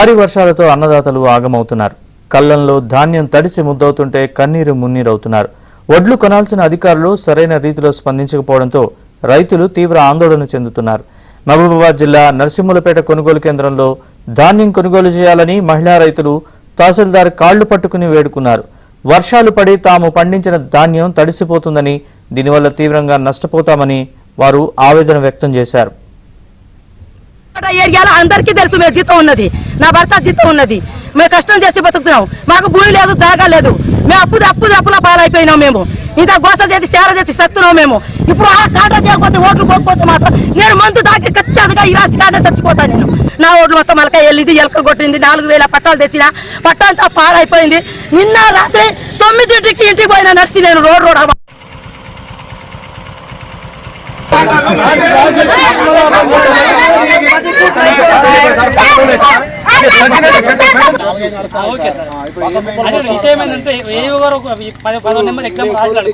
భారీ వర్షాలతో అన్నదాతలు ఆగమవుతున్నారు. కళ్లంలో ధాన్యం తడిసి ముద్దవుతుంటే కన్నీరు మున్నీరవుతున్నారు. వడ్లు కొనాల్సిన అధికారులు సరైన రీతిలో స్పందించకపోవడంతో రైతులు తీవ్ర ఆందోళన చెందుతున్నారు. మహబూబాబాద్ జిల్లా నర్సింహులపేట కొనుగోలు కేంద్రంలో ధాన్యం కొనుగోలు చేయాలని మహిళా రైతులు తహసీల్దార్ కాళ్లు పట్టుకుని వేడుకున్నారు. వర్షాలు పడి తాము పండించిన ధాన్యం తడిసిపోతుందని, దీనివల్ల తీవ్రంగా నష్టపోతామని వారు ఆవేదన వ్యక్తం చేశారు. ఏరియాలో అందరికీ తెలుసు మేము జీతం ఉన్నది, నా భర్త జీతం ఉన్నది, మేము కష్టం చేసి బతుకుతున్నాం. మాకు భూమి లేదు, జాగా లేదు. మేము అప్పుల పాలైపోయినాం. మేము ఇంత గోస చేసి సేర చేసి చస్తున్నాం. మేము ఇప్పుడు ఆ కాట చేయకపోతే ఓట్లు పోకపోతే మాత్రం నేను మందు దాకి ఖచ్చితంగా ఈ రాసి కాట చచ్చిపోతాను. నేను నా ఓట్లు మొత్తం మలక వెళ్ళింది, ఎలక కొట్టింది. 4000 పట్టాలు తెచ్చిన, పట్టంతా పాడైపోయింది. నిన్న రాత్రి 9ంటికి ఇంటికి పోయినా నడిచి నేను రోడ్ విషయం ఏంటంటే ఏ గారు 10 నెంబర్ ఎగ్జామ్ రాసినాడు.